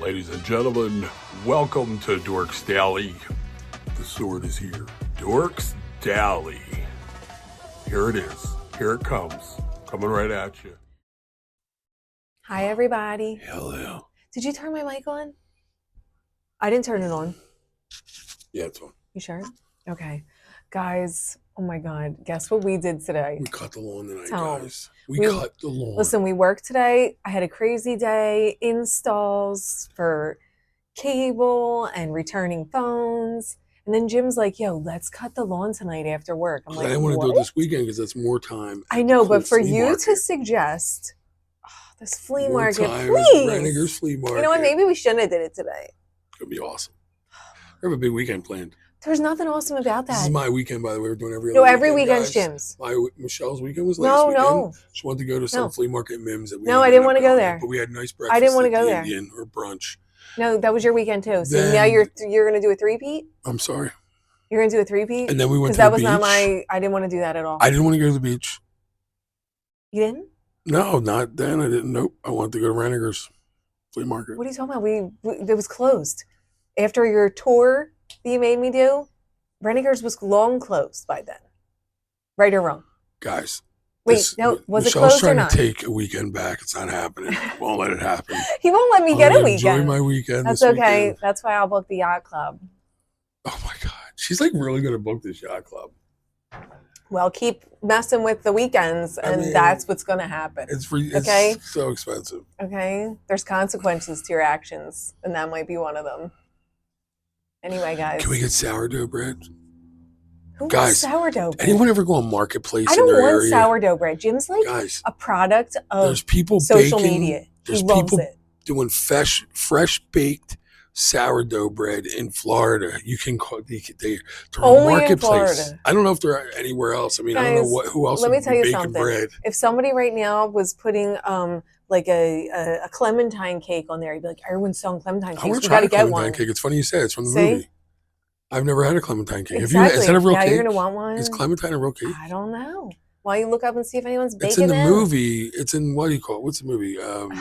Ladies and gentlemen, welcome to Dorks Daily. The sword is here. Dorks Daily. Here it is. Here it comes. Coming right at you. Hi, everybody. Hello. Did you turn my mic on? I didn't turn it on. Yeah, it's on. You sure? Okay. Guys, oh my God. Guess what we did today? We cut the lawn tonight, Tell 'em. guys. We cut the lawn. Listen, we worked today. I had a crazy day. Installs for cable and returning phones. And then Jim's like, yo, let's cut the lawn tonight after work. I'm like, I didn't want to do it this weekend because that's more time. I know, but for you to suggest this flea market, please. Renninger's flea market. You know what? Maybe we shouldn't have did it today. It's going to be awesome. We have a big weekend planned. There's nothing awesome about that. This is my weekend, by the way. We're doing every other weekend. No, every weekend's Jim's. Michelle's weekend was last weekend. No. She wanted to go to some flea market in Mims. No, I didn't want to go there. But we had nice breakfast. I didn't want to go there. Indian or brunch. No, that was your weekend too. So then, now you're going to do a three-peat? I'm sorry. You're going to do a three-peat? And then we went to the beach. Because that was not I didn't want to do that at all. I didn't want to go to the beach. You didn't? No, not then. I didn't. Nope. I wanted to go to Renninger's flea market. What are you talking about? It was closed. After your tour that you made me do, Renninger's was long closed by then. Right or wrong? Guys. Wait, no, was it closed or not? Michelle's trying to take a weekend back. It's not happening. Won't let it happen. He won't let me get a weekend. Enjoy my weekend. That's okay. Weekend. That's why I'll book the yacht club. Oh my God. She's like really going to book this yacht club. Well, keep messing with the weekends and that's what's going to happen. It's so expensive. Okay. There's consequences to your actions and that might be one of them. Anyway, guys. Can we get sourdough bread? Who wants sourdough bread? Anyone ever go on Marketplace I in their area? I don't want sourdough bread. Jim's like a product of social media. There's people doing fresh baked sourdough bread in Florida. You can call they're on Marketplace. In Florida. I don't know if they're anywhere else. I mean, guys, I don't know who else. Let me tell you something. Bread. If somebody right now was putting like a clementine cake on there, you'd be like, everyone's selling clementine cakes. I want to try a clementine cake. It's funny you say it. It's from the movie. I've never had a clementine cake. Exactly. Have you? Is that a real cake? You're gonna want one. Is clementine a real cake? I don't know. Why don't you look up and see if anyone's baking it? It's in the movie. It's in, what do you call it? What's the movie?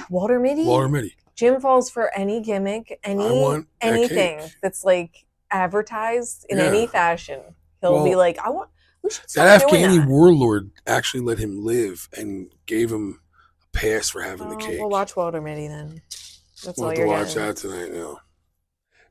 Walter Mitty. Walter Mitty. Jim falls for any gimmick, anything that's like advertised in any fashion. He'll be like, we should start doing that. Afghani warlord actually let him live and gave him a pass for having the cake. We'll watch Walter Mitty then. That's all you're watch that tonight now.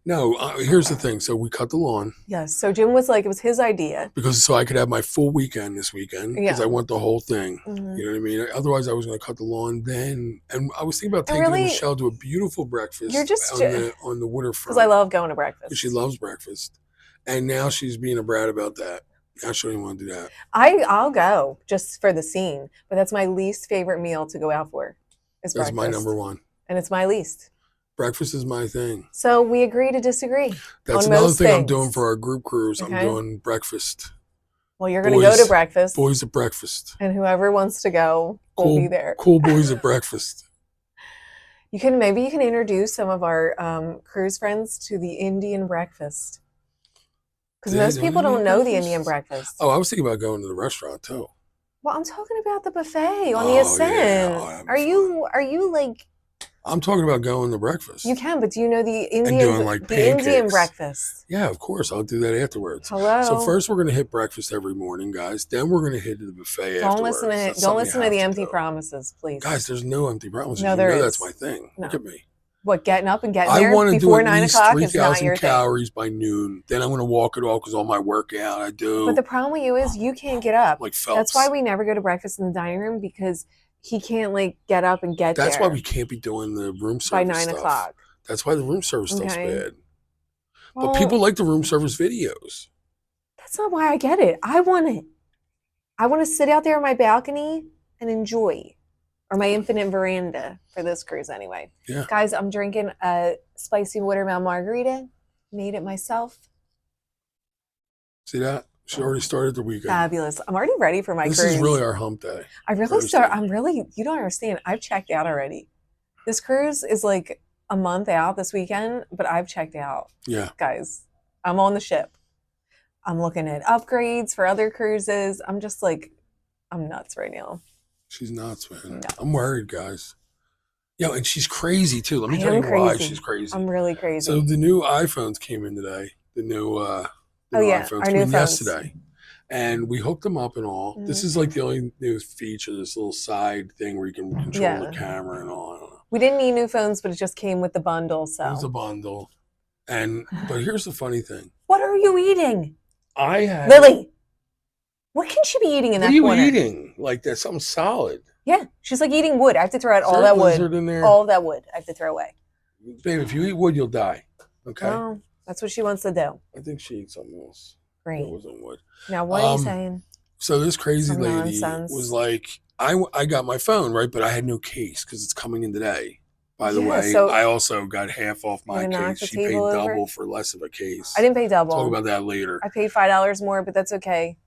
No, here's the thing. So we cut the lawn. Yes. So Jim was like, it was his idea. So I could have my full weekend this weekend because I want the whole thing. Mm-hmm. You know what I mean? Otherwise, I was going to cut the lawn then. And I was thinking about taking Michelle to a beautiful breakfast on the waterfront. Because I love going to breakfast. She loves breakfast. And now she's being a brat about that. Now she don't even want to do that. I'll go just for the scene. But that's my least favorite meal to go out for. Is breakfast. That's my number one. And it's my least. Breakfast is my thing. So we agree to disagree. That's another thing I'm doing for our group cruise. Okay. I'm doing breakfast. Well, you're going to go to breakfast. Boys at breakfast. And whoever wants to go will be there. Cool boys at breakfast. Maybe you can introduce some of our cruise friends to the Indian breakfast. Because most people don't know the Indian breakfast. Oh, I was thinking about going to the restaurant too. Well, I'm talking about the buffet on the Ascent. Yeah. Are you like... I'm talking about going to breakfast. You can, but do you know the Indian breakfast? Yeah, of course. I'll do that afterwards. Hello. So first we're going to hit breakfast every morning, guys. Then we're going to hit the buffet afterwards. Don't listen to the empty promises, please. Guys, there's no empty promises. No, there is. That's my thing. No. Look at me. What, getting up and getting there before 9 o'clock is not your thing. 3,000 calories by noon. Then I'm going to walk it off because all my workout I do. But the problem with you is you can't get up. Like Phelps. That's why we never go to breakfast in the dining room because he can't get up and get there. That's why we can't be doing the room service by 9 o'clock. That's why the room service stuff's bad. Well, but people like the room service videos. That's not why I get it. I want it. I want to sit out there on my balcony and enjoy. Or my infinite veranda for this cruise anyway. Yeah. Guys, I'm drinking a spicy watermelon margarita. Made it myself. See that? She already started the weekend. Fabulous. I'm already ready for my cruise. This is really our hump day. You don't understand. I've checked out already. This cruise is like a month out this weekend, but I've checked out. Yeah. Guys, I'm on the ship. I'm looking at upgrades for other cruises. I'm just like, I'm nuts right now. She's nuts, man. No. I'm worried, guys. Yeah, and she's crazy too. Let me I tell am you why crazy. she's crazy. I'm really crazy. So the new iPhones came in today. The new iPhones our came new in phones. yesterday. And we hooked them up and all. Mhm. This is like the only new feature, this little side thing where you can control the camera and all. I don't know. We didn't need new phones, but it just came with the bundle. So It was a bundle. But here's the funny thing. What are you eating? I had Lily. What can she be eating in that corner? What are you eating? Like that's something solid. Yeah, she's like eating wood. I have to throw out Is all there that a lizard wood. in there? All that wood I have to throw away. Babe, if you eat wood, you'll die. Okay? Oh, that's what she wants to do. I think she ate something else. Great. It wasn't wood. Now, what are you saying? So this crazy Some lady nonsense. was like, I got my phone, right? But I had no case because it's coming in today. By the way, so I also got half off my you knock case. the She paid table over? double for less of a case. I didn't pay double. Talk about that later. I paid $5 more, but that's okay.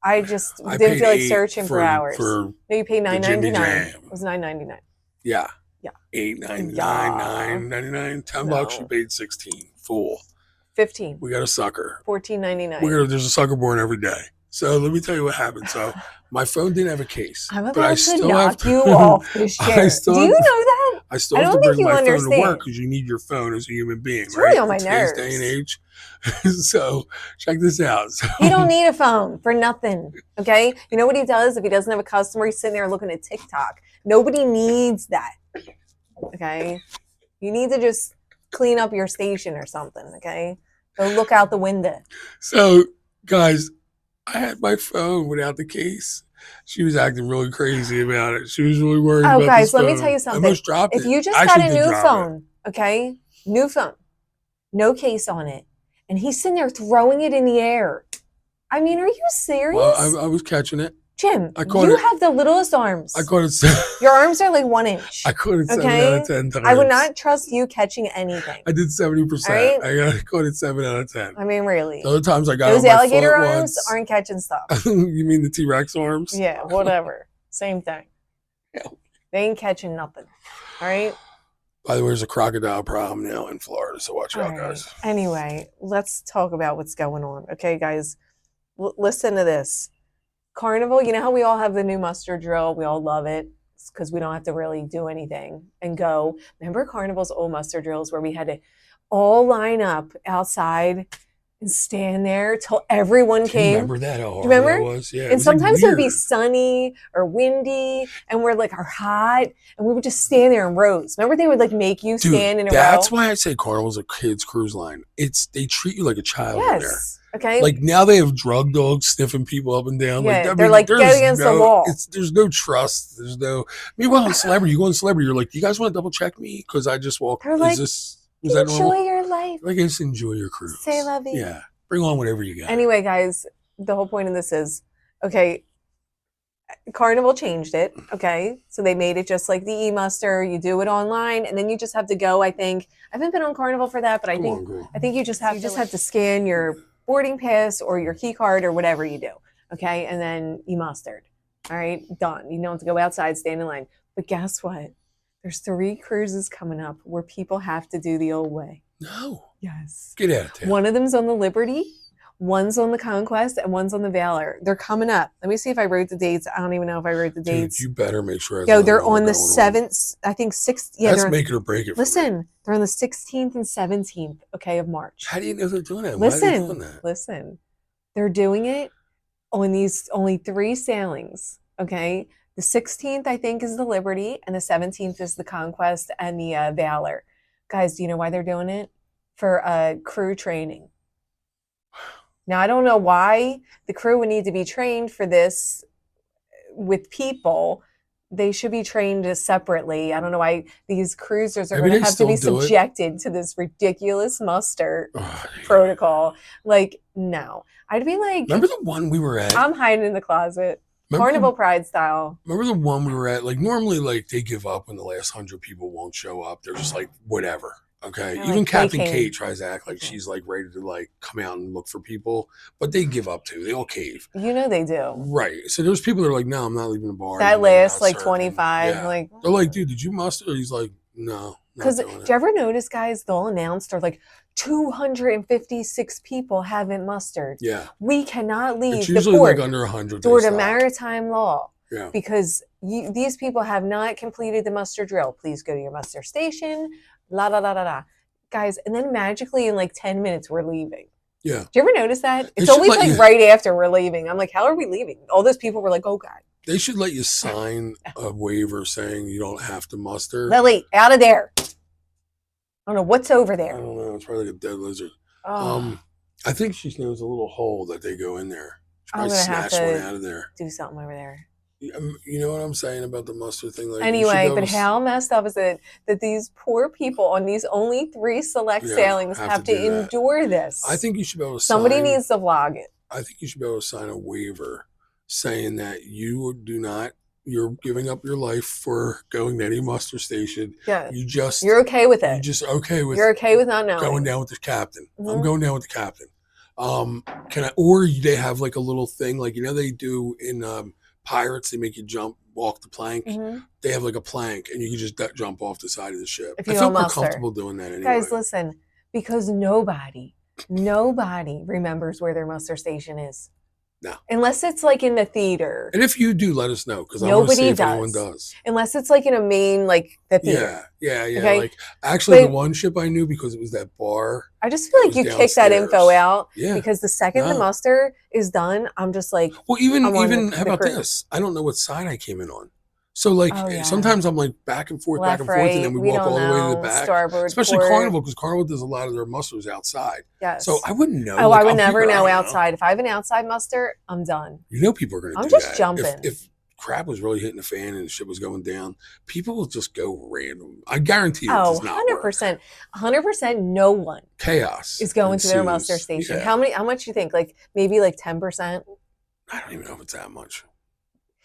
I just I didn't paid feel like $8 searching for hours. for No, you paid the Jimmy $9.99. Jam. It was $9.99. Yeah. Yeah. $8.99, Yeah. $9.99, $10. No. She paid 16. Full. 15. We got a sucker. $14.99. There's a sucker born every day. So let me tell you what happened. So my phone didn't have a case. I'm but about I to still knock you off this chair. Do you know that? I still I have to don't bring think my you phone to understand. work because you need your phone as a human being, It's right? really on my In today's nerves. day and age. So check this out. So, You don't need a phone for nothing, okay? You know what he does if he doesn't have a customer? He's sitting there looking at TikTok. Nobody needs that, okay? You need to just clean up your station or something, okay? Go look out the window. So, guys, I had my phone without the case. She was acting really crazy about it. She was really worried about guys, this let me phone. tell you I something. almost dropped If it. you just I got actually a did new drop it. phone, okay? New phone, no case on it, and he's sitting there throwing it in the air. I mean, are you serious? Well, I was catching it. Jim, I caught you it. have the littlest arms. I caught it. Your arms are like 1 inch. I caught it 7 Okay? out of 10 times. I would not trust you catching anything. I did 70%. Right? I caught it 7 out of 10. I mean, really. The other times I got Those on my alligator foot arms once. aren't catching stuff. You mean the T-Rex arms? Yeah, whatever. Same thing. Yeah. They ain't catching nothing. All right? By the way, there's a crocodile problem now in Florida, so watch out, guys. Anyway, let's talk about what's going on. Okay, guys? Listen to this. Carnival, you know how we all have the new muster drill? We all love it because we don't have to really do anything and go. Remember Carnival's old muster drills where we had to all line up outside and stand there till everyone came? Remember that? Oh, remember? That was? Yeah. And sometimes it would be sunny or windy and we're like, are hot. And we would just stand there in rows. Remember they would like make you stand in a row? That's why I say Carnival's a kids cruise line. They treat you like a child in there. Okay. Like now they have drug dogs sniffing people up and down. Yeah, they're like, get against the wall. There's no trust. There's no. Meanwhile, in Celebrity, you go in Celebrity, you're like, do you guys want to double check me? Because I just walked. They're like, is that normal? Enjoy your life. Like, just enjoy your cruise. Say love you. Yeah. Bring on whatever you got. Anyway, guys, the whole point of this is, okay, Carnival changed it, okay? So they made it just like the e-muster. You do it online, and then you just have to go, I think. I haven't been on Carnival for that, but I think you just have to scan your boarding pass or your key card or whatever you do, okay? And then e-mustered. All right, done. You don't have to go outside, stand in line. But guess what? There's 3 cruises coming up where people have to do the old way. No. Yes. Get out of town. One of them's on the Liberty, one's on the Conquest, and one's on the Valor. They're coming up. Let me see if I wrote the dates. I don't even know if I wrote the dates. Dude, you better make sure. They're on the 7th, I think 6th. Yeah, that's make it or break it. Listen, they're on the 16th and 17th, okay, of March. How do you know they're doing that? Listen, why are they doing that? Listen. They're doing it on these only 3 sailings, okay? The 16th, I think, is the Liberty, and the 17th is the Conquest and the Valor. Guys, do you know why they're doing it? For crew training. Now, I don't know why the crew would need to be trained for this with people. They should be trained separately. I don't know why these cruisers are going to have to be subjected to this ridiculous muster protocol. Like, no. I'd be like... Remember the one we were at? I'm hiding in the closet. Carnival Pride style. Remember the one we were at? Like, normally, like, they give up when the last 100 people won't show up. They're just like, whatever. Okay. They're even like Captain Kate tries to act like she's like ready to like come out and look for people, but they give up too. They all cave. You know they do. Right. So there's people that are like, no, I'm not leaving the bar. That last like 25. Yeah. Like they're like, dude, did you muster? He's like, no. Because do you ever notice, guys, they'll announce they're like 256 people haven't mustered. Yeah. We cannot leave it's the usually port like under 100 due to maritime law. Yeah. Because these people have not completed the muster drill. Please go to your muster station. La la la la la, guys. And then magically in like 10 minutes we're leaving. Yeah. Do you ever notice that? It's always like right after we're leaving. I'm like, how are we leaving? All those people were like, oh God. They should let you sign a waiver saying you don't have to muster. Lily, out of there. I don't know what's over there. I don't know. It's probably like a dead lizard. Oh. I think she knows a little hole that they go in there. She I'm probably gonna have snatched one to out of there. do something over there. You know what I'm saying about the muster thing? Like, anyway, but how messed up is it that these poor people on these only 3 select sailings have to endure this? I think you should be able to Somebody needs to vlog it. I think you should be able to sign a waiver saying that you're giving up your life for going to any muster station. Yeah. You're okay with it. You're okay with not knowing. Going down with the captain. Mm-hmm. I'm going down with the captain. Or they have like a little thing, like, they do in Pirates, they make you walk the plank. Mm-hmm. They have like a plank and you can just jump off the side of the ship. I feel more comfortable doing that anyway. Guys, listen, because nobody remembers where their muster station is. No. Unless it's like in the theater. And if you do, let us know, because I want to see if anyone does. Unless it's like in a main, like the theater. Yeah. Okay? Like, actually, the one ship I knew, because it was that bar. I just feel like you kick that info out. Yeah. Because the second the muster is done, I'm just like. Well, even how about this? I don't know what side I came in on. So, like, sometimes I'm like back and forth, and then we walk all the way to the back. Starboard, especially port. Carnival, because Carnival does a lot of their musters outside. Yes. So I wouldn't know. Oh, I would never know outside. If I have an outside muster, I'm done. People are going to do that. I'm just jumping. If crap was really hitting the fan and the ship was going down, people will just go random. I guarantee you it does not 100%. 100% no one. Chaos is going to their muster station. Yeah. How much do you think? Like, maybe like 10%? I don't even know if it's that much.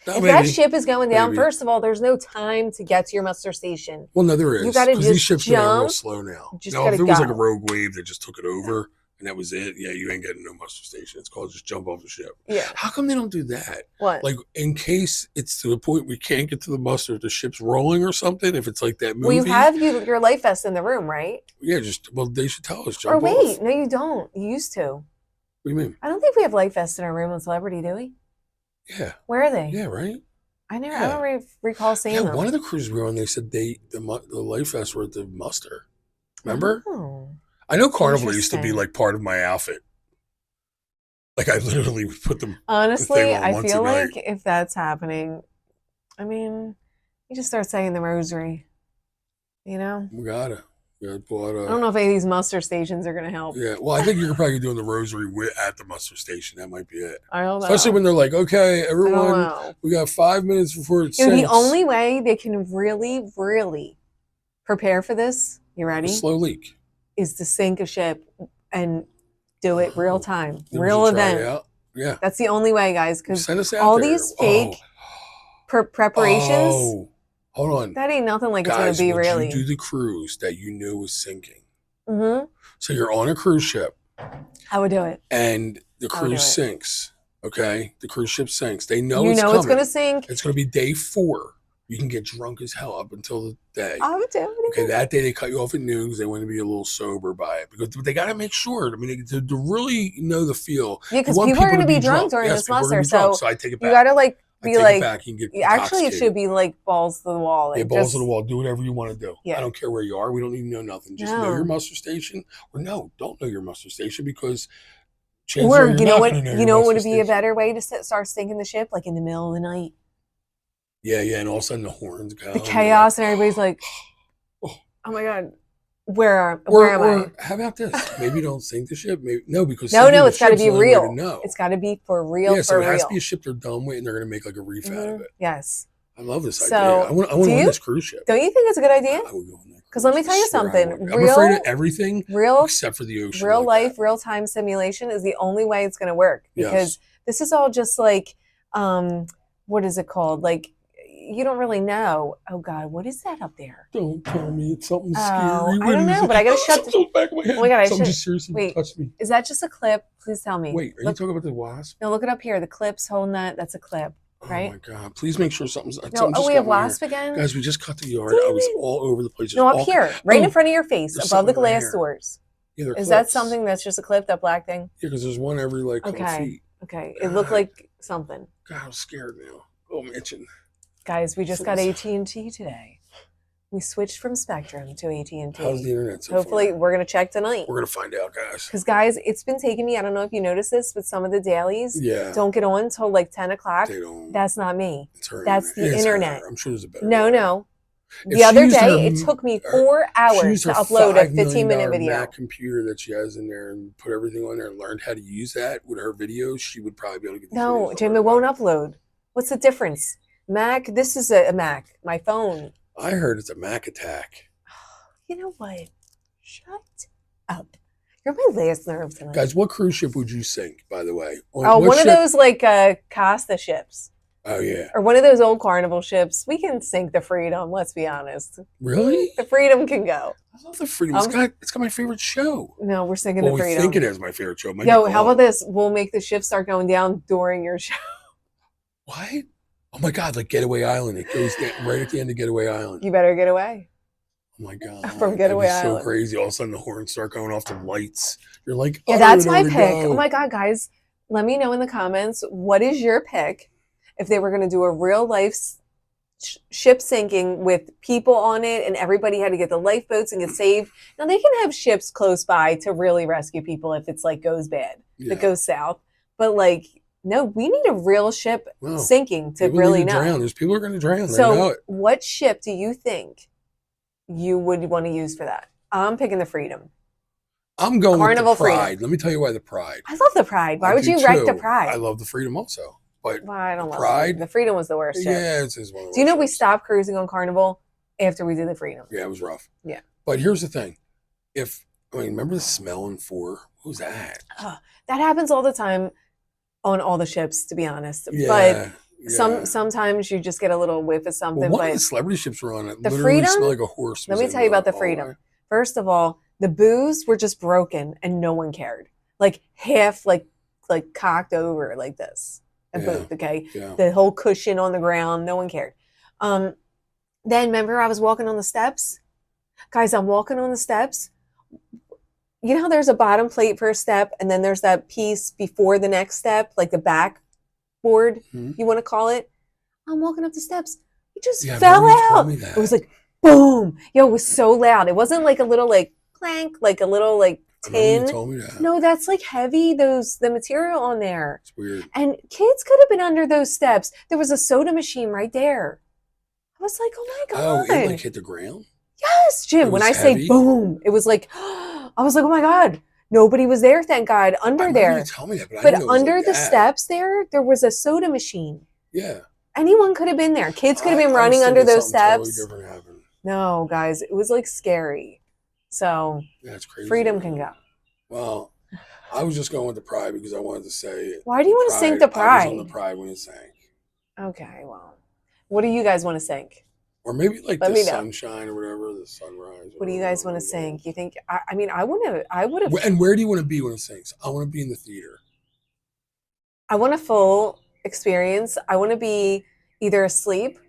If that ship is going down, first of all, there's no time to get to your muster station. Well, no, there is. You got to just these ships jump. Go real slow now. Now, if there was like a rogue wave that just took it over and that was it, you ain't getting no muster station. It's called just jump off the ship. Yeah. How come they don't do that? What? Like, in case it's to the point we can't get to the muster, if the ship's rolling or something, if it's like that movie. Well, you have your life vest in the room, right? Yeah, they should tell us. Jump off. No, you don't. You used to. What do you mean? I don't think we have life vests in our room on Celebrity, do we? Yeah. Where are they? Yeah, right? I don't recall seeing them. One of the cruises we were on, they said the life vests were at the muster. Remember? Oh, I know Carnival used to be like part of my outfit. Like, I literally would put them. Honestly, I feel like if that's happening, I mean, you just start saying the rosary. We gotta. I don't know if any of these muster stations are going to help. Yeah, well, I think you're probably doing the rosary at the muster station. That might be it. I don't know. Especially when they're like, okay, everyone, we got 5 minutes before it sinks. The only way they can really, really prepare for this, you ready? A slow leak. Is to sink a ship and do it real time. Real event. Yeah. That's the only way, guys, because all these fake preparations. Hold on. That ain't nothing like it's going to be, really. You do the cruise that you knew was sinking. Mm-hmm. So you're on a cruise ship. I would do it. And the cruise sinks. Okay? The cruise ship sinks. They know it's coming. It's going to sink. It's going to be day 4. You can get drunk as hell up until the day. I would do it. Okay, that day they cut you off at noon because they want to be a little sober by it. Because they got to make sure, to really know the feel. Yeah, because people are going to be drunk during this muster. So I take it back. You got to be like, back and get actually it should be like balls to the wall. Like balls to the wall. Do whatever you want to do. Yeah. I don't care where you are. We don't need to know nothing. Just know your muster station. Or don't know your muster station, because chances are you're not going to know your muster station. Would be a better way to start sinking the ship, like in the middle of the night? Yeah, and all of a sudden the horns go. The chaos and everybody's like, oh my God. Where am I? How about this? Maybe don't sink the ship. Maybe because it's got to be real. It's got to be for real. Yeah, so it has to be a ship they're done with, and they're going to make like a reef out of it. Yes. I love this idea. I want to own this cruise ship. Don't you think it's a good idea? I would go on that. Because let me tell you something. I'm afraid of everything except for the ocean. Real life, real time simulation is the only way it's going to work. Because this is all just like, what is it called? Like, you don't really know. Oh God, what is that up there? Don't tell me it's something scary. I don't know, but I gotta shut the back of my head. Oh my God, just seriously touched me. Is that just a clip? Please tell me. Wait, are you talking about the wasp? No, look it up here. The clip's holding that. That's a clip, right? Oh my God! Please make sure something's. We have wasp again. Guys, we just cut the yard. I was all over the place. No, up here, right in front of your face, above the glass doors. Yeah, is that something that's just a clip? That black thing? Yeah, because there's one every couple feet. Okay, it looked like something. God, I'm scared now. Oh, I'm itching. Guys, we just got AT&T today. We switched from Spectrum to AT&T. How's the internet so Hopefully, far? we're going to check tonight. We're going to find out, guys. Because, guys, it's been taking me, I don't know if you noticed this, but some of the dailies don't get on until like 10 o'clock. They don't. That's not me. That's the internet. I'm sure there's a better No. The other day, it took me 4 hours to upload a 15-minute video. Mac computer that she has in there and put everything on there and learned how to use that with her videos, she would probably be able to get No, Jim, it won't upload. What's the difference? Mac, this is a Mac. My phone. I heard it's a Mac attack. You know what? Shut up. You're my last nerve tonight. Guys, what cruise ship would you sink, by the way? One of those like Costa ships. Oh, yeah. Or one of those old Carnival ships. We can sink the Freedom, let's be honest. Really? The Freedom can go. I love the Freedom. It's got my favorite show. No, we're sinking the Freedom. We think it is my favorite show. Yo, how about this? We'll make the ship start going down during your show. What? Oh my God, like Getaway Island. It goes down right at the end of Getaway Island. You better get away. Oh my God. From Getaway Island. So crazy. All of a sudden the horns start going off, the lights. You're like, yeah, that's my pick. Oh my God, guys. Let me know in the comments, what is your pick if they were going to do a real life ship sinking with people on it and everybody had to get the lifeboats and get saved? Now they can have ships close by to really rescue people if it's like goes bad, if it goes south. But like, no, we need a real ship sinking to really know. There's people who are going to drown. So what ship do you think you would want to use for that? I'm picking the Freedom. I'm going Carnival with the Pride. Freedom. Let me tell you why the Pride. I love the Pride. Why would you wreck the Pride? I love the Freedom also. But I don't love Pride. The Freedom was the worst ship. Yeah, it's one of the worst. Do you know we stopped cruising on Carnival after we did the Freedom? Yeah, it was rough. Yeah. But here's the thing. Remember the smell in 4? What was that? That happens all the time on all the ships, to be honest. Yeah. But sometimes you just get a little whiff of something. Well, one of the celebrity ships were on it. The literally Freedom smelled like a horse. Let me tell you about the Freedom. First of all, the booze were just broken and no one cared. Like half like cocked over like this. A booth, okay? Yeah. The whole cushion on the ground, no one cared. Then remember I was walking on the steps? Guys, I'm walking on the steps. You know how there's a bottom plate for a step and then there's that piece before the next step, like the backboard, you want to call it? I'm walking up the steps. It just fell out. It was like, boom. Yo, it was so loud. It wasn't like a little like clank, like a little like tin. You told me that. No, that's like heavy, the material on there. It's weird. And kids could have been under those steps. There was a soda machine right there. I was like, oh my God. Oh, it like hit the ground? Yes, Jim. When I say boom, it was like, I was like, oh my God. Nobody was there, thank God, under there. You tell me that, but under the steps there was a soda machine. Yeah. Anyone could have been there. Kids could have been running under those steps. Totally different happened. No, guys, it was like scary. So that's crazy. Freedom can go. Well, I was just going with the Pride because I wanted to say. Why do you want to sink the Pride? I was on the Pride when it sank. Okay, well, what do you guys want to sink? Or maybe like the sunshine or whatever, the sunrise. What do you guys want to sink? You think? I mean, I would have. And where do you want to be when it sinks? I want to be in the theater. I want a full experience. I want to be either asleep.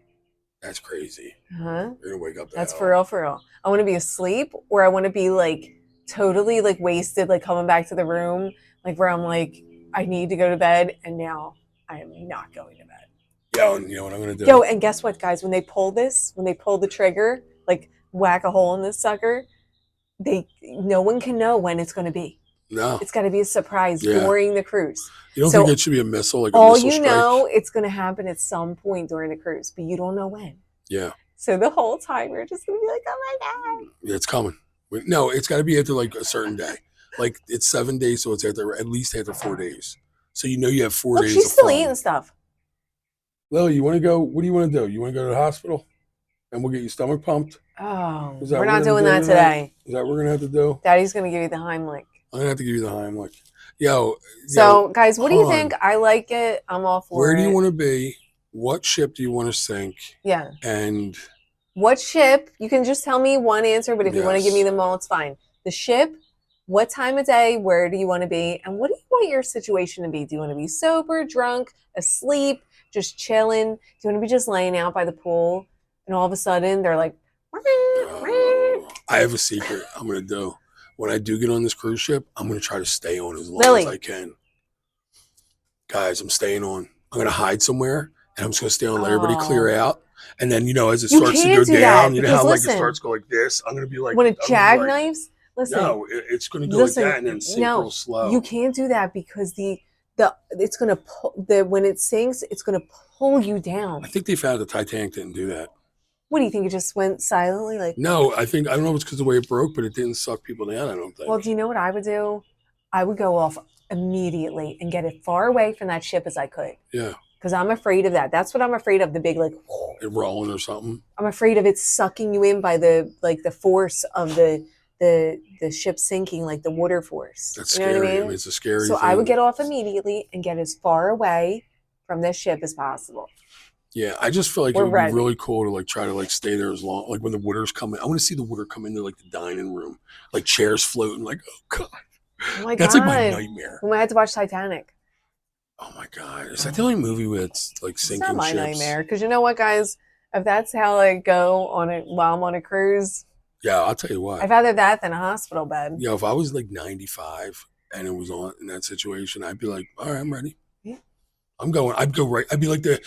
That's crazy. Huh? You're gonna wake up. That's for real, for real. I want to be asleep, or I want to be like totally like wasted, like coming back to the room, like where I'm like, I need to go to bed, and now I am not going to bed. Yo, and you know what I'm gonna do? Yo, and guess what, guys? When they pull the trigger, like whack a hole in this sucker, no one can know when it's gonna be. No. It's got to be a surprise during the cruise. You don't think it should be a missile? Like all you know, it's going to happen at some point during the cruise, but you don't know when. Yeah. So the whole time you're just going to be like, oh my God. Yeah, it's coming. No, it's got to be after like a certain day. Like it's 7 days, so it's at least after 4 days. So you know you have 4 days. She's still eating stuff. Lily, you want to go? What do you want to do? You want to go to the hospital? And we'll get your stomach pumped? Oh, we're not doing that today. Is that what we're going to have to do? Daddy's going to give you the Heimlich. I'm going to have to give you the Heimlich. So, guys, what do you think? I like it. I'm all for it. Where do you want to be? What ship do you want to sink? Yeah. And what ship? You can just tell me one answer, but if you want to give me them all, it's fine. The ship, what time of day, where do you want to be, and what do you want your situation to be? Do you want to be sober, drunk, asleep, just chilling? Do you want to be just laying out by the pool, and all of a sudden they're like, I have a secret I'm going to do. When I do get on this cruise ship, I'm going to try to stay on as long as I can. Guys, I'm staying on. I'm going to hide somewhere, and I'm just going to stay on, let everybody clear out. And then as it You starts to can't go do that down, you know because how like it listen, starts to go like this. I'm gonna be like, when it I'm gonna be like, jackknifes, listen, no, it's gonna go like that and then sink real slow. you can't do that because it's gonna pull when it sinks, it's gonna pull you down. I think they found the Titanic didn't do that. What do you think? It just went silently, like? No, I don't know if it's because of the way it broke, but it didn't suck people down. I don't think. Well, do you know what I would do? I would go off immediately and get as far away from that ship as I could. Yeah. Because I'm afraid of that. That's what I'm afraid of. The big like it rolling or something. I'm afraid of it sucking you in by the force of the ship sinking, like the water force. That's you know scary. what I mean? I mean, it's a scary So thing. I would get off immediately and get as far away from this ship as possible. Yeah, I just feel like We're it would ready. be really cool to like try to like stay there as long, like when the water's coming. I want to see the water come into like the dining room, like chairs floating. Like, oh god, that's like my nightmare. We might have to watch Titanic. Oh my god, is that the only movie where it's like sinking It's not my ships? nightmare, because you know what, guys? If that's how I go on it while I'm on a cruise, yeah, I'll tell you what. I'd rather that than a hospital bed. Yeah, if I was like 95 and it was on in that situation, I'd be like, all right, I'm ready. Yeah. I'm going. I'd go right. I'd be like the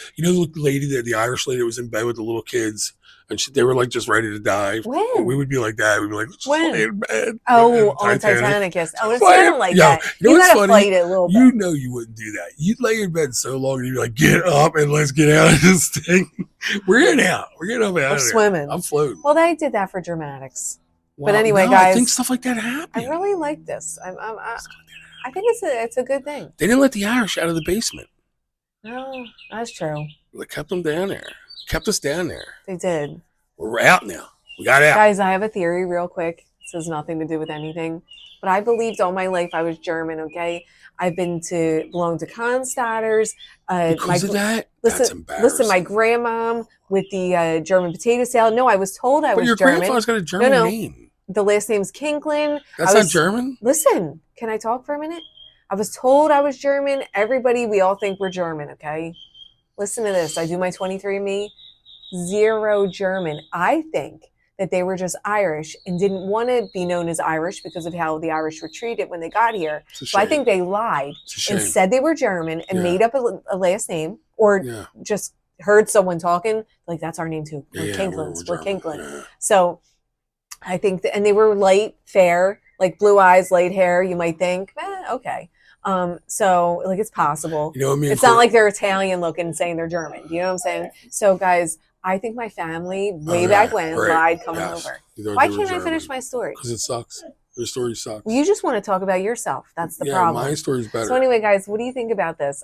lady the Irish lady that was in bed with the little kids, and they were like just ready to die. When? We would be like that. We'd be like, let's just lay in bed. Oh, on Titanic, yes. Oh, it's kind of like that. You gotta funny? fight it a little bit. You know you wouldn't do that. You'd lay in bed so long and you'd be like, get up and let's get out of this thing. We're getting out. We're getting up and out We're of there. swimming. I'm floating. Well, they did that for dramatics. Wow. But anyway, no, guys, I think stuff like that happened. I really like this. I think it's a good thing. They didn't let the Irish out of the basement. No, that's true. They kept them down there. Kept us down there. They did. We're out now. We got out. Guys, I have a theory real quick. This has nothing to do with anything. But I believed all my life I was German, okay? I've belonged to Kronstadters. Because of that? That's embarrassing. Listen, my grandmom with the German potato salad. No, I was told I was German. But your grandfather's got a German name. The last name's Kinklin. That's not German? Listen, can I talk for a minute? I was told I was German. Everybody, we all think we're German, okay? Listen to this. I do my 23andMe. 0 German. I think that they were just Irish and didn't want to be known as Irish because of how the Irish were treated when they got here. So I think they lied and said they were German and made up a last name, or just heard someone talking, like, that's our name too. We're Kinklins. We're Kinklin. Yeah. So I think and they were light, fair, like blue eyes, light hair. You might think, okay. So like it's possible. It's not like they're Italian looking and saying they're German. You know what I'm saying? So guys, I think my family way back when lied coming over. Why can't I finish my story? Because it sucks. Your story sucks. Well, you just want to talk about yourself. That's the problem. My story's better. So anyway, guys, what do you think about this?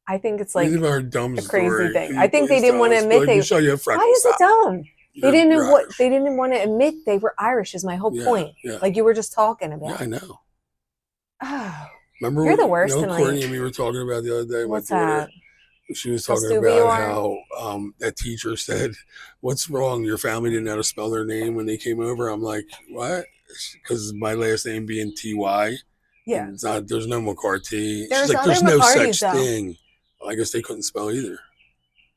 I think it's like a crazy thing. I think they didn't want to admit why is it dumb? They didn't want to admit they were Irish is my whole point. Yeah. Like you were just talking about. Yeah, I know. Oh. Remember you're the worst Courtney and me were talking about the other day. What's that? She was talking about how that teacher said, "What's wrong? Your family didn't know how to spell their name when they came over." I'm like, "What?" Because my last name being T-Y. Yeah. It's not. There's no McCarthy. There's She's like, "There's no such though. thing." Well, I guess they couldn't spell either.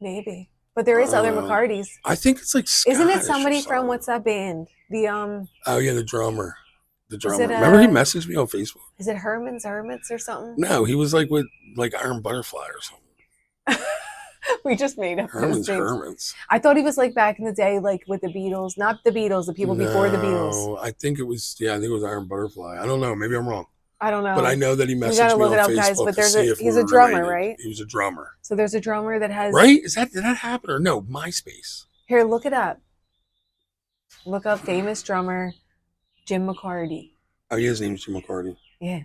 Maybe, but there is other McCartys. I think it's like Scottish. Isn't it somebody from what's that band? The Oh yeah, the drummer. The drummer. Remember he messaged me on Facebook? Is it Herman's Hermits or something? No, he was like with like Iron Butterfly or something. We just made up Herman's Hermits. I thought he was like back in the day, like with the Beatles. Not the Beatles, the people before the Beatles. I think it was Iron Butterfly. I don't know. Maybe I'm wrong. I don't know. But I know that he messaged me on Facebook guys, but he's a drummer, right? He was a drummer. So there's a drummer that has... Right? Did that happen or no? MySpace. Here, look it up. Look up famous drummer Jim McCarty. Oh, yeah, his name's Jim McCarty. Yeah.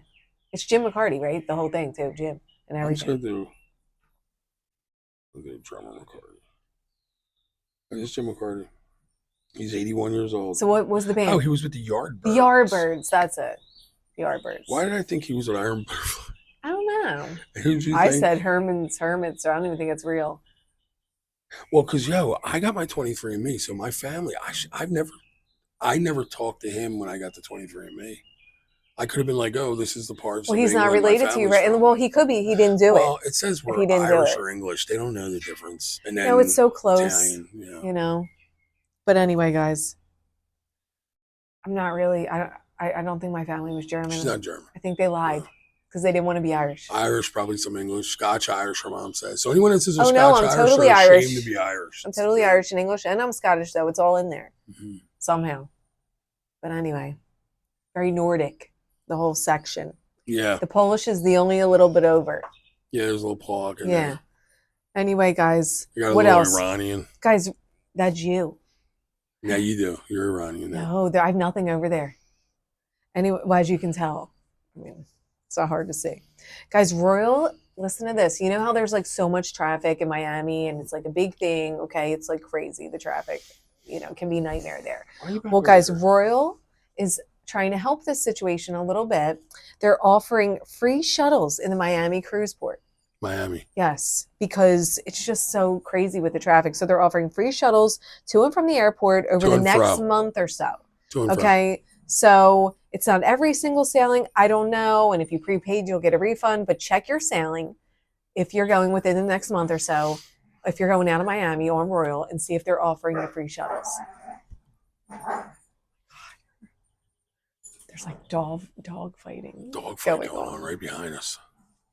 It's Jim McCarty, right? The whole thing, too. Jim and everything. I'm just going to do drummer McCarty. It's Jim McCarty. He's 81 years old. So what was the band? Oh, he was with the Yardbirds. The Yardbirds, that's it. The Yardbirds. Why did I think he was an Iron Butterfly? I don't know. Who'd you I think? said Herman's Hermits, so I don't even think it's real. Well, because, I got my 23andMe, so my family, I never talked to him when I got the 23andMe. I could have been like, oh, this is the parts. Well, he's not related to you, right? And well, he could be. He didn't do it. Well, it says we're Irish or English. They don't know the difference. And then no, it's so close. Italian, you know. But anyway, guys, I'm not really. I don't think my family was German. She's not German. I think they lied. because they didn't want to be Irish. Irish, probably some English, Scotch, Irish. Her mom says. So anyone that says they're Oh no, Scotch I'm Irish totally are Irish. ashamed to be Irish. I'm totally Irish and English, and I'm Scottish though. It's all in there Mm-hmm. somehow. But anyway, very Nordic, the whole section. Yeah. The Polish is the only a little bit over. Yeah, there's a little Pollock in Yeah. there. Anyway, guys, You got a what little else? Iranian. Guys, that's you. Yeah, you do. You're Iranian. No, I have nothing over there. Anyway, well, as you can tell, I mean, it's not hard to see. Guys, Royal, listen to this. You know how there's like so much traffic in Miami and it's like a big thing, okay? It's like crazy, the traffic, can be a nightmare there. Well, guys, Royal is trying to help this situation a little bit. They're offering free shuttles in the Miami cruise port. Miami. Yes, because it's just so crazy with the traffic. So they're offering free shuttles to and from the airport over the next month or so. Okay, so it's not every single sailing. I don't know. And if you prepaid, you'll get a refund. But check your sailing if you're going within the next month or so, if you're going out of Miami on Royal, and see if they're offering you free shuttles. There's like dog fighting. Dog fighting going on right behind us.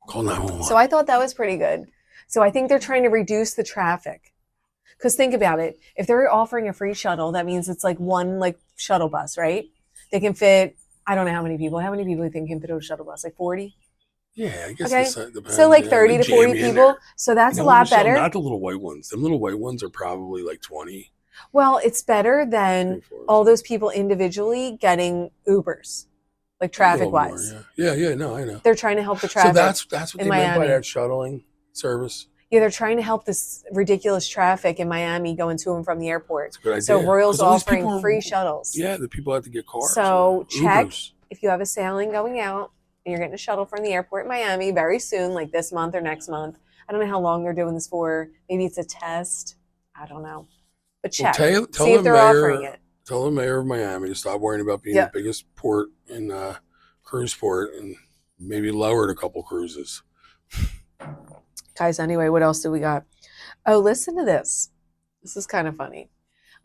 Call 911. So I thought that was pretty good. So I think they're trying to reduce the traffic. Because think about it. If they're offering a free shuttle, that means it's like one shuttle bus, right? They can fit, I don't know how many people. How many people do you think can fit on a shuttle bus? Like 40? Yeah, I guess okay. So like 30 to 40 people. So that's a lot better. Not the little white ones. Them little white ones are probably like 20. Well, it's better than all those people individually getting Ubers. Like traffic wise. Yeah, no, I know. They're trying to help the traffic. So that's what they meant by that shuttling service. Yeah, they're trying to help this ridiculous traffic in Miami going to and from the airport. That's a good idea. So Royal's offering free shuttles. Yeah, the people have to get cars. So check if you have a sailing going out and you're getting a shuttle from the airport in Miami very soon, like this month or next month. I don't know how long they're doing this for. Maybe it's a test. I don't know. But check. Well, see if they're offering it. Tell the mayor of Miami to stop worrying about being the biggest port in cruise port and maybe lowered a couple cruises. Guys, anyway, what else do we got? Oh, listen to this. This is kind of funny.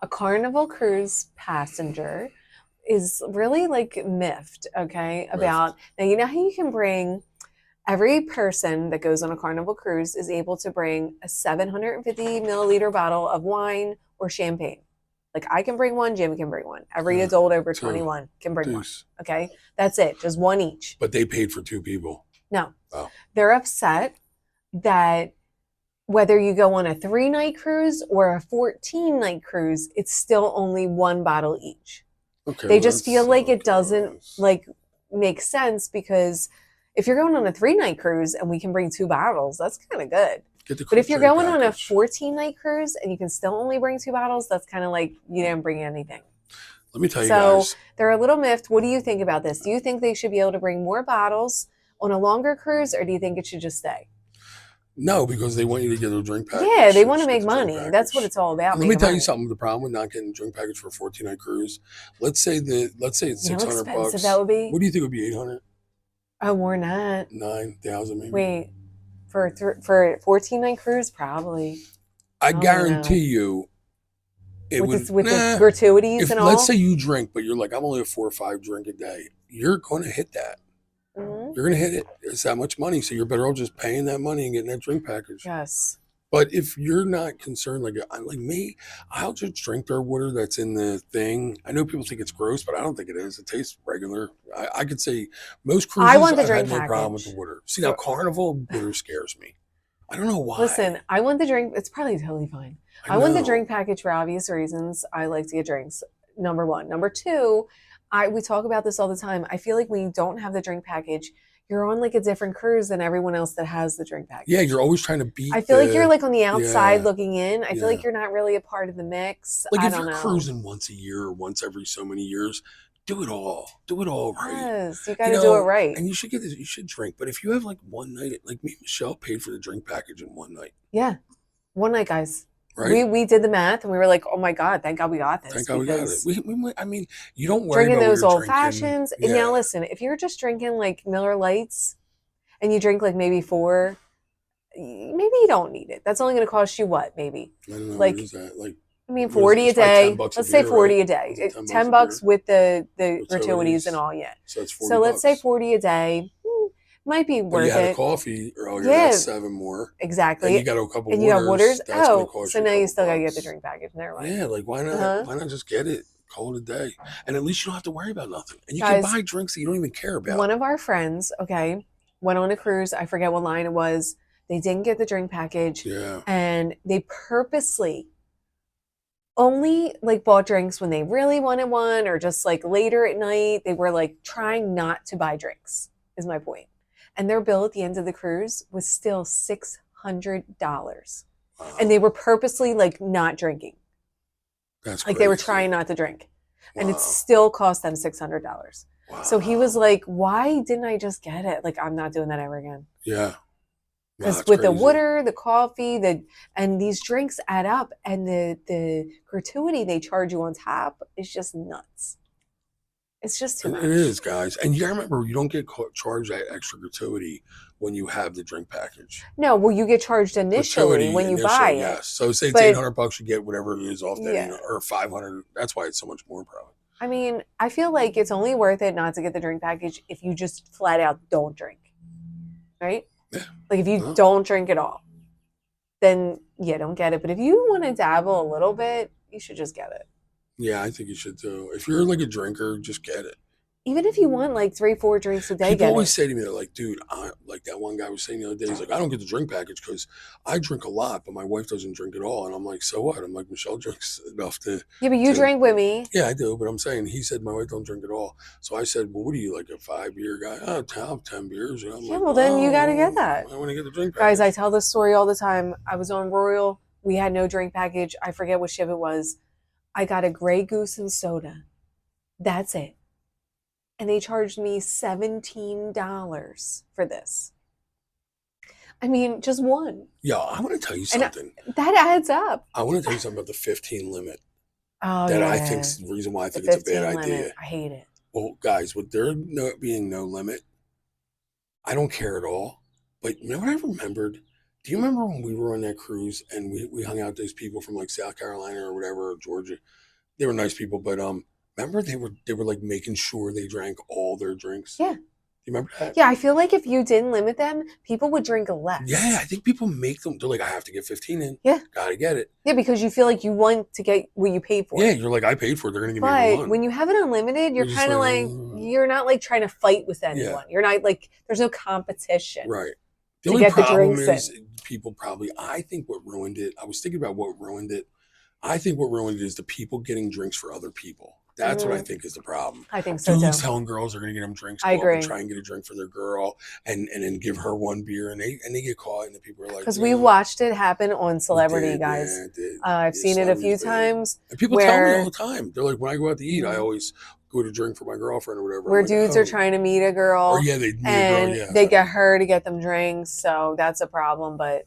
A Carnival cruise passenger is really miffed, okay, about, now you know how you can bring, every person that goes on a Carnival cruise is able to bring a 750 milliliter bottle of wine or champagne. Like I can bring one, Jim can bring one. Every adult over 21 can bring one. Okay, that's it, just one each. But they paid for two people. No, they're upset that whether you go on a 3-night cruise or a 14-night cruise, it's still only one bottle each. Okay, they just feel like it doesn't make sense, because if you're going on a 3-night cruise and we can bring 2 bottles, that's kind of good. But if you're going on a 14-night cruise and you can still only bring 2 bottles, that's kind of like you didn't bring anything. Let me tell you guys. So they're a little miffed. What do you think about this? Do you think they should be able to bring more bottles on a longer cruise, or do you think it should just stay? No, because they want you to get a drink package. Yeah, they want to make money. That's what it's all about. Let me tell you something. The problem with not getting a drink package for a 14-night cruise. Let's say it's $600. How expensive that would be? What do you think would be 800? Oh, more than that. 9,000 maybe. Wait, for a 14-night cruise, probably. I guarantee you, it with the gratuities and all. Let's say you drink, but you're like, I'm only a 4 or 5 drink a day. You're going to hit that. Mm-hmm. You're going to hit it. It's that much money. So you're better off just paying that money and getting that drink package. Yes. But if you're not concerned, like me, I'll just drink their water that's in the thing. I know people think it's gross, but I don't think it is. It tastes regular. I could say most cruises, I've had no problem with the water. See, now Carnival water scares me. I don't know why. Listen, I want the drink. It's probably totally fine. I want the drink package for obvious reasons. I like to get drinks, number one. Number two, we talk about this all the time. I feel like when you don't have the drink package, you're on a different cruise than everyone else that has the drink package. Yeah, you're always trying to beat. I feel like you're on the outside looking in. I feel like you're not really a part of the mix. If you're cruising once a year or once every so many years, do it all. Do it all right. Yes, you got to do it right. And you should get this. You should drink. But if you have one night, like me and Michelle paid for the drink package in one night. Yeah, one night, guys. Right? We did the math and we were like, oh my God, thank God we got this. Thank God we got it. I mean, you don't worry drinking about those old fashions. And now listen, if you're just drinking Miller Lights and you drink maybe 4, maybe you don't need it. That's only going to cost you what? Maybe I don't know. What is that? 40 a day. Let's say 40 a day. $10 with the gratuities and all. Yeah. So it's 40. So let's say 40 a day. Might be But you worth had a it. coffee earlier, that's Yeah, 7 more. Then you exactly. got a couple And you got waters. waters, that's gonna Oh, cost so you a now you couple still gotta get the bucks. drink package. Never mind. Yeah, like Uh huh. why not just get it? Call it a day. And at least you don't have to worry about nothing. And you can Guys, buy drinks that you don't even care about. one of our friends, okay, went on a cruise. I forget what line it was. They didn't get the drink package, Yeah. and they purposely only like bought drinks when they really wanted one or just like later at night. They were like trying not to buy drinks, is my point. And their bill at the end of the cruise was still $600. And Wow. they were purposely like not drinking. That's Like they were crazy. trying not to drink. And it Wow. still cost them $600. So he was Wow. like, why didn't I just get it? Like, I'm not doing that ever again. Yeah. Wow, Because that's with the crazy. water, the coffee, and these drinks add up, and the gratuity they charge you on top is just nuts. It's just too It much. is, guys. And you gotta remember, you don't get charged that extra gratuity when you have the drink package. No, well, you get charged initially Gratuity when you buy initially, it, yes. So say it's eight but hundred bucks, you get whatever it is off that, yeah, or 500. That's why it's so much more, probably. I mean, I feel like it's only worth it not to get the drink package if you just flat out don't drink, right? Yeah. Like if you Well, don't drink at all, then yeah, don't get it. But if you want to dabble a little bit, you should just get it. yeah, I think you should too. If you're like a drinker, just get it. Even if you want like 3, 4 drinks a day, People get always it. say to me, they're like, dude, like that one guy was saying the other day, he's like, I don't get the drink package because I drink a lot, but my wife doesn't drink at all. And I'm like, so what? I'm like, Michelle drinks enough Yeah, but you to drank with me. yeah, I do. But I'm saying, he said my wife don't drink at all. So I said, well, what are you, like a 5 beer guy? Oh, 10 beers. And I'm Yeah, like, well then you got to get well, that. I want to get the drink Guys, I package. tell this story all the time. I was on Royal. We had no drink package. I forget what ship it was. I got a Grey Goose and soda. That's it. And they charged me $17 for this. I mean, just one. Yeah, I want to tell you And something. that adds up. I want to tell you something about the 15 limit Oh, that I think yeah. is the reason why I The think it's a bad 15 idea. limit. I hate it. Well, guys, with there being no limit, I don't care at all. But you know what I remembered? Do you remember when we were on that cruise and we hung out with those people from like South Carolina or whatever, or Georgia? They were nice people, but remember they were like making sure they drank all their drinks. Yeah. Do you remember that? Yeah, I feel like if you didn't limit them, people would drink Yeah, less. I think people make them. They're like, I have to get 15 in. Yeah. Gotta get it. Yeah, because you feel like you want to get what you paid for. Yeah, you're like, I paid for it. They're gonna give me But one. when you have it unlimited, you're You're just kind of like, you're not like trying to fight with yeah, anyone. You're not like, there's no competition right. The to only get the problem drinks is in. people probably. I think what ruined it. I was thinking about what ruined it. I think what ruined it is the people getting drinks for other people. That's what I think is the problem. I think so Dudes too. telling girls they're gonna get them drinks, I go up and agree. try and get a drink for their girl, and then give her one beer, and they get caught, and the people are like, Because we watched it happen on Celebrity, did, guys. yeah, it did. I've Yeah, seen it a few celebrities bad. times And people tell me all where the time. They're like, when I go out to eat, I always go to drink for my girlfriend or whatever. I'm where like, dudes are trying to meet a or girl yeah, they meet a girl, and yeah. they get her to get them drinks. So that's a problem. But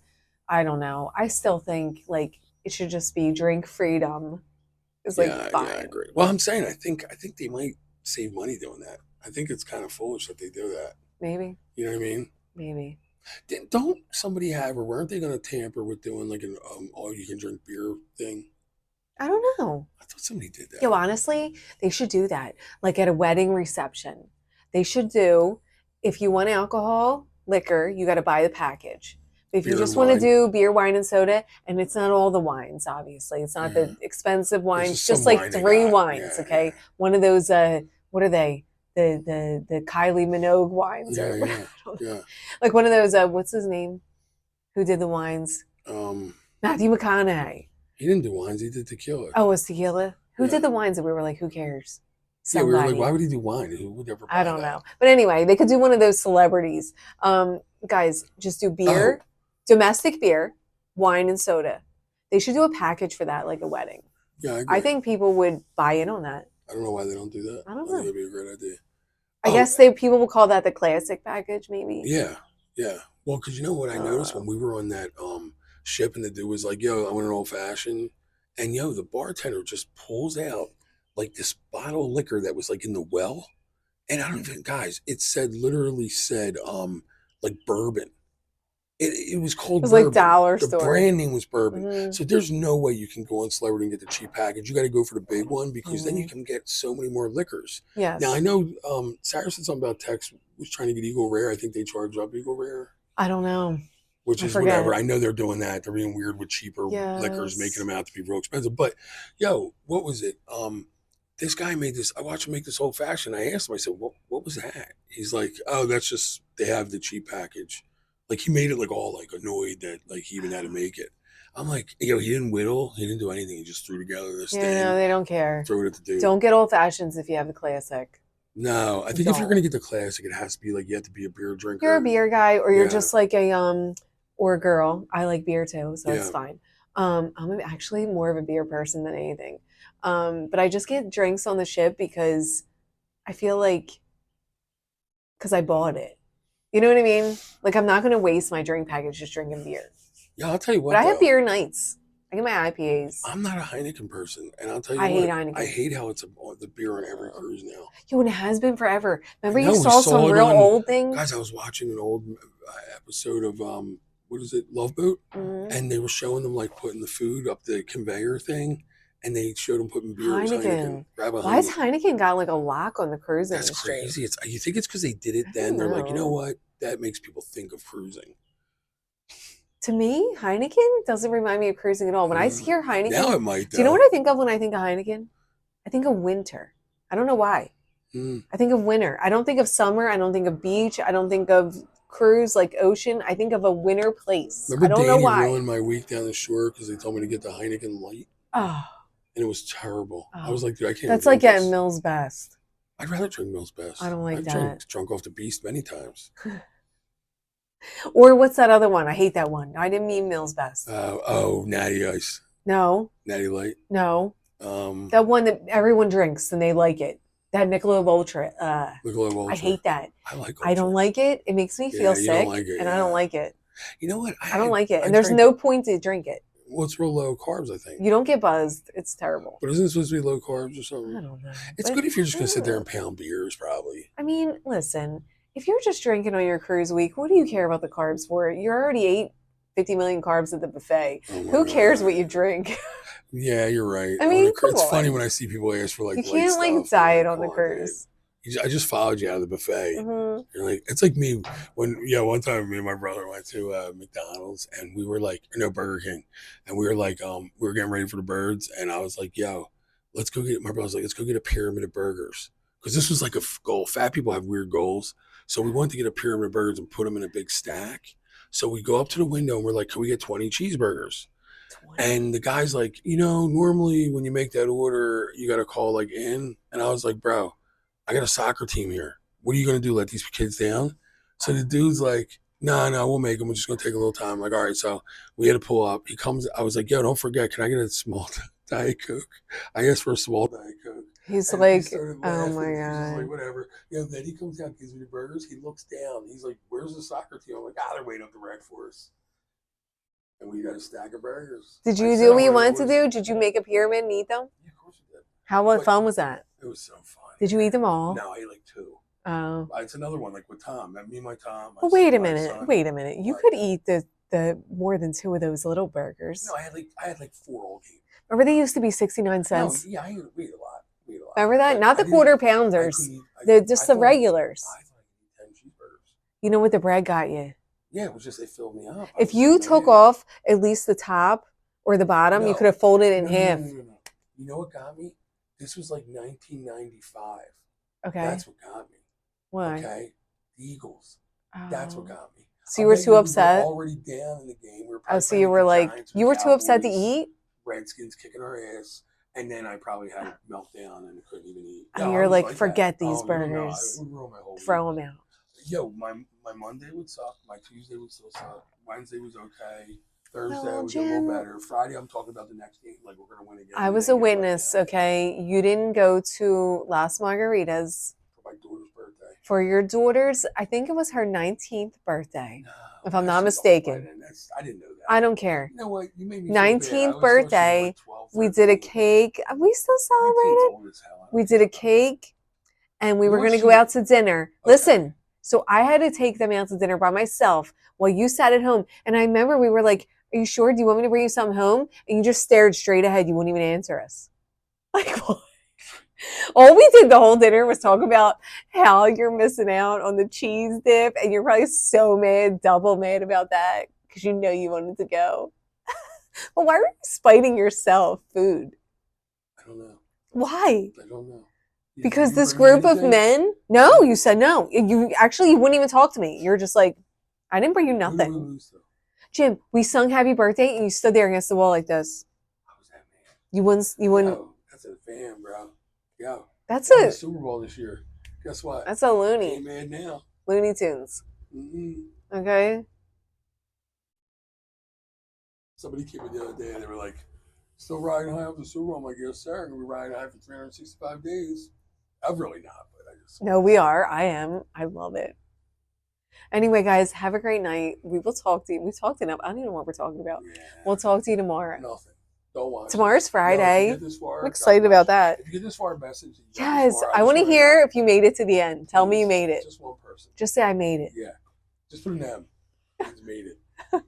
I don't know. I still think like it should just be drink freedom. It's like fine. Yeah, I agree. Well, I'm saying I think they might save money doing that. I think it's kind of foolish that they do that. Maybe. You know what I mean? Maybe. Don't somebody have, or weren't they going to tamper with doing like an all you can drink beer thing? I don't know. I thought somebody did that. Yo, honestly, they should do that. Like at a wedding reception. They should do, if you want alcohol, liquor, you got to buy the package. If you Beer just and want to wine. do beer, wine, and soda, and it's not all the wines, obviously. It's not the expensive wines, just like 3 wines, okay? Yeah. One of those, what are they? The Kylie Minogue wines or whatever. Yeah. Like one of those, what's his name? Who did the wines? Matthew McConaughey. He didn't do wines. He did tequila. Oh, it was tequila? Who Yeah. did the wines that we were like, who cares? Yeah, we were like, Somebody. why would he do wine? Who would ever buy I don't that? know. But anyway, they could do one of those celebrities. Guys, just do beer, domestic beer, wine, and soda. They should do a package for that, like a wedding. Yeah, I agree. I think people would buy in on that. I don't know why they don't do that. I don't think know. that'd be a great idea. I guess people will call that the classic package, maybe. Yeah, yeah. Well, because you know what I noticed when we were on that ship, and the dude was like, "Yo, I want an old fashioned," and yo, the bartender just pulls out like this bottle of liquor that was like in the well, and I don't even, guys, it said literally said like bourbon. It was It called was like bourbon. dollar The store. brand name was bourbon. Mm-hmm. So there's no way you can go on Celebrity and get the cheap package. You got to go for the big one because then you Mm-hmm. can get so many more liquors. Now I Yes. know Sarah said something about Tex was trying to get Eagle Rare. I think they charge up Eagle Rare, I don't know. which I is whatever. forget. I know they're doing that. They're being weird with cheaper liquors, making Yes. them out to be real expensive. But yo, what was it? This guy made this. I watched him make this old fashioned. I asked him. I said, "What was that?" He's like, "Oh, that's just they have the cheap package." Like he made it like all like annoyed that like he even had to make it. I'm like, yo, he didn't whittle. He didn't do anything. He just threw together this Yeah, no, thing, they don't care. threw it at the dude. Don't get old fashions if you have the classic. No, I think if you're Don't. gonna get the classic, it has to be like you have to be a beer drinker. You're a beer guy, or you're Yeah. just like a or a girl. I like beer too, so it's Yeah. fine. I'm actually more of a beer person than anything. But I just get drinks on the ship because I feel like because I bought it. You know what I mean? Like I'm not going to waste my drink package just drinking beer. Yeah, I'll tell you what. But I have though. beer nights. I get my IPAs. I'm not a Heineken person, and I'll tell you I what. hate Heineken. I hate how it's the beer on every cruise now. Yo, and it has been forever. Remember I know, you we saw saw some it real on- old thing? Guys, I was watching an old episode of what is it, Love Boat, and they were showing them like putting the food up the conveyor thing, and they showed them putting beer as Heineken. Grab a Why has Heineken. Heineken got like a lock on the cruise That's industry? crazy. It's you think it's because they did it then? They're like, you know what? That makes people think of cruising. To me, Heineken doesn't remind me of cruising at all. When I hear Heineken, now it might. Do you know what I think of when I think of Heineken? I think of winter. I don't know why. I think of winter. I don't think of summer. I don't think of beach. I don't think of cruise like ocean. I think of a winter place. Remember I don't Danny know why. ruined my week down the shore because they told me to get the Heineken Light, Oh, and it was terrible. I Oh. was like, dude, I can't. that's drink like getting this. Mills Best. I'd rather drink Mills Best. I don't like I've that. drunk off the beast many times. Or what's that other one? I hate that one. I didn't mean Mills Best. Natty Ice, No, Natty Light. no. That one that everyone drinks and they like it. That Michelob Ultra. Michelob Ultra. I hate that. I like Ultra. I don't like it. It makes me feel you sick, don't like it, and I don't like it. You know what? I don't like it, and there's no point to drink it. Well, it's real low carbs, I think. You don't get buzzed. It's terrible. But isn't it supposed to be low carbs or something? I don't know. It's good if you're just going to sit there and pound beers, probably. I mean, listen, if you're just drinking on your cruise week, what do you care about the carbs for? You already ate 50 million carbs at the buffet. Who cares what you drink? Yeah, you're right. I mean, it's funny when I see people ask for like you can't like diet on the cruise. I just followed you out of the buffet. Mm-hmm. You're like, it's like me when one time me and my brother went to McDonald's and we were like, no, Burger King, and we were like, we were getting ready for the birds, and I was like, yo, let's go get. My brother's like, let's go get a pyramid of burgers because this was like a goal. Fat people have weird goals, so we wanted to get a pyramid of burgers and put them in a big stack. So we go up to the window and we're like, can we get 20 cheeseburgers? 20. And the guy's like, normally when you make that order, you got to call like in, and I was like, bro, I got a soccer team here. What are you going to do? Let these kids down? So the dude's like, no, we'll make them. We're just going to take a little time. I'm like, all right. So we had to pull up. He comes. I was like, yo, don't forget. Can I get a small Diet Coke? I asked for a small Diet Coke. He's like, oh my God. He's like, whatever. Then he comes down, gives me the burgers. He looks down. He's like, where's the soccer team? I'm like, they're waiting up the rack for us. And we got a stack of burgers. Did you do what you wanted to do? Did you make a pyramid and eat them? Yeah, of course we did. How fun was that? It was so fun. Did you eat them all? No, I ate like 2. Oh. It's another one like with Tom. Me and my Tom. Well, wait a minute. You could eat the more than 2 of those little burgers. No, I had like 4 all game. Remember they used to be 69 cents? No, yeah, we ate a lot. Remember that? Not the quarter pounders. They're just the regulars. I thought I could eat 10 cheeseburgers. You know what the bread got you? Yeah, it was just they filled me up. If you took off at least the top or the bottom, you could have folded it in half. No. You know what got me? This was like 1995. Okay. That's what got me. Why? Okay. The Eagles. Oh. That's what got me. So you were too upset? We were already down in the game. So you were like, you were too upset to eat? Redskins kicking our ass. And then I probably had a meltdown and couldn't even eat. And you're like, forget these burgers. Throw them out. Yo, my Monday would suck. My Tuesday would still suck. Wednesday was okay. Thursday was a little better. Friday, I'm talking about the next game. Like, we're going to win again. I was a witness, okay? You didn't go to Las Margaritas. For my daughter's birthday. For your daughter's, I think it was her 19th birthday. No, if I'm not mistaken. I didn't know that. I don't care. You know what? You made me 19th birthday. We did a cake. We still celebrated. We did a cake, and we were going to go out to dinner. Okay. Listen, So I had to take them out to dinner by myself while you sat at home. And I remember we were like, are you sure? Do you want me to bring you something home? And you just stared straight ahead. You wouldn't even answer us. Like, what? All we did the whole dinner was talk about how you're missing out on the cheese dip. And you're probably so mad, double mad about that because you know you wanted to go. Well, why are you spiting yourself food? I don't know. Why? I don't know. Because this group of men, no, you said no. You wouldn't even talk to me. You're just like, I didn't bring you nothing. Jim, we sung happy birthday and you stood there against the wall like this. How was that, man? You wouldn't. Yo, that's a fan, bro. Yo. That's a Super Bowl this year. Guess what? That's a loony. Ain't mad now. Looney Tunes. Mm-hmm. Okay. Somebody came in the other day and they were like, still riding high off the Super Bowl. I'm like, yes, sir. I'm going to be riding high for 365 days. I'm really not, but I just. No, we are. I am. I love it. Anyway, guys, have a great night. We will talk to you. We talked enough. I don't even know what we're talking about. Yeah. We'll talk to you tomorrow. Nothing. Don't watch. Tomorrow's Friday. No, far, I'm excited about that. If you get this far, message. Yes, I want to hear if you made it to the end. Tell me you made it. Just one person. Just say I made it. Yeah. Just put an M. It's made it.